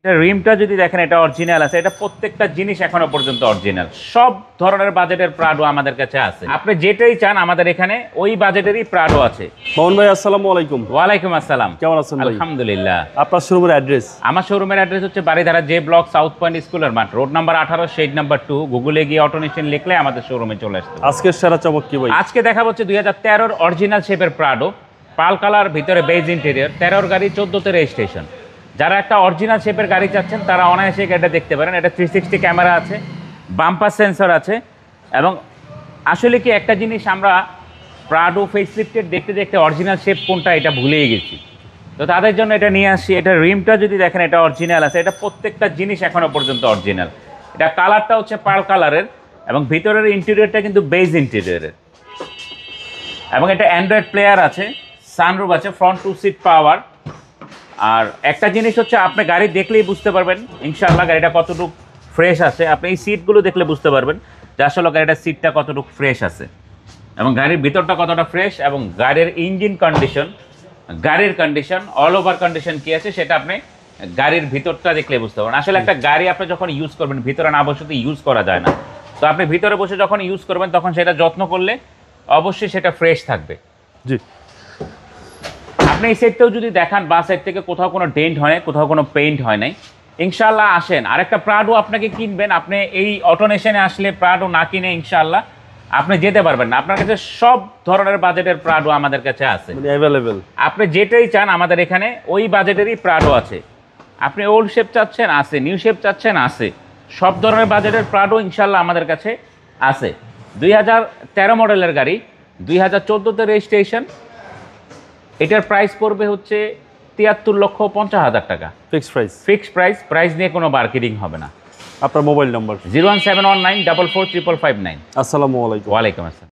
এটা রিমটা যদি দেখেন এটা অরিজিনাল আছে, এটা প্রত্যেকটা জিনিস এখনো পর্যন্ত অরিজিনাল। সব ধরনের বাজেটের প্রাডো আমাদের কাছে আছে, আপনি যেটাই চান আমাদের এখানে ওই বাজেটেরই প্রাডো আছে। মোহন ভাই আসসালামু আলাইকুম। ওয়ালাইকুম আসসালাম, কেমন আছেন ভাই? আলহামদুলিল্লাহ। আপনার শোরুমের অ্যাড্রেস? আমার শোরুমের অ্যাড্রেস হচ্ছে Baridhara J block, south point স্কুলের মাঠ, রোড নাম্বার 18, শেড নাম্বার 2। গুগলে গিয়ে অটোনেশন লিখলে আমাদের শোরুমে চলে আসতে হবে। আজকের সেরা চমক কি ভাই? আজকে দেখা হচ্ছে 2013 অরিজিনাল শেপের প্রাডো, পাল কালার, ভিতরে বেজ ইন্টেরিয়র, 13 গাড়ি, 14তে রেজিস্ট্রেশন। যারা একটা অরিজিনাল শেপের গাড়ি চাচ্ছেন তারা অনায়াসে এটা দেখতে পারেন। এটা 360 ক্যামেরা আছে, বাম্পার সেন্সর আছে। এবং আসলে কি একটা জিনিস আমরা প্রাডো ফেসলিফটেড দেখতে দেখতে অরিজিনাল শেপ কোনটা এটা ভুলেই গেছি, তো তাদের জন্য এটা নিয়ে আসছি। এটা রিমটা যদি দেখেন এটা অরিজিনাল আছে, এটা প্রত্যেকটা জিনিস এখনো পর্যন্ত অরিজিনাল। এটা কালারটা হচ্ছে পাল কালারের এবং ভিতরের ইন্টেরিয়রটা কিন্তু বেজ ইন্টেরিয়রের। এবং এটা অ্যান্ড্রয়েড প্লেয়ার আছে, সানরুফ আছে, ফ্রন্ট 2 সিট পাওয়ার। আর একটা জিনিস হচ্ছে আপনি গাড়ি দেখলেই বুঝতে পারবেন ইনশাআল্লাহ গাড়িটা কতটুকু ফ্রেশ আছে। আপনি এই সিটগুলো দেখলে বুঝতে পারবেন যে আসলে গাড়িটার সিটটা কতটুকু ফ্রেশ আছে এবং গাড়ির ভিতরটা কতটা ফ্রেশ, এবং গাড়ির ইঞ্জিন কন্ডিশন, গাড়ির কন্ডিশন, অল ওভার কন্ডিশন কী আছে সেটা আপনি গাড়ির ভিতরটা দেখলে বুঝতে পারবেন। আসলে একটা গাড়ি আপনি যখন ইউজ করবেন, ভিতরে না বসে তো ইউজ করা যায় না, তো আপনি ভিতরে বসে যখন ইউজ করবেন তখন সেটা যত্ন করলে অবশ্যই সেটা ফ্রেশ থাকবে। জি। আপনি এই সাইডটাও যদি দেখান, বা সাইড থেকে কোথাও কোনো ডেন্ট হয় নাই, কোথাও কোনো পেইন্ট হয় নাই। ইনশাআল্লাহ আসেন, আরেকটা প্রাডো আপনাকে কিনবেন, আপনি এই অটোনেশনে আসলে প্রাডো না কিনে ইনশাআল্লাহ আপনি যেতে পারবেন না। আপনার কাছে সব ধরনের বাজেটের প্রাডো আমাদের কাছে আছে, মানে অ্যাভেলেবল। আপনি যেটাই চান আমাদের এখানে ওই বাজেটেরই প্রাডো আছে। আপনি ওল্ড শেপ চাচ্ছেন আছে, নিউ শেপ চাচ্ছেন আছে, সব ধরনের বাজেটের প্রাডো ইনশাআল্লাহ আমাদের কাছে আছে। 2013 মডেলের গাড়ি, 2014তে রেজিস্ট্রেশন। এটার প্রাইস পড়বে হচ্ছে 73,50,000 টাকা। Fixed price. প্রাইস নিয়ে কোনো বার্গেনিং হবে না। আপনার মোবাইল নাম্বার? 01719 44 555 9। আসসালামু আলাইকুম। ওয়ালাইকুম আসসালাম।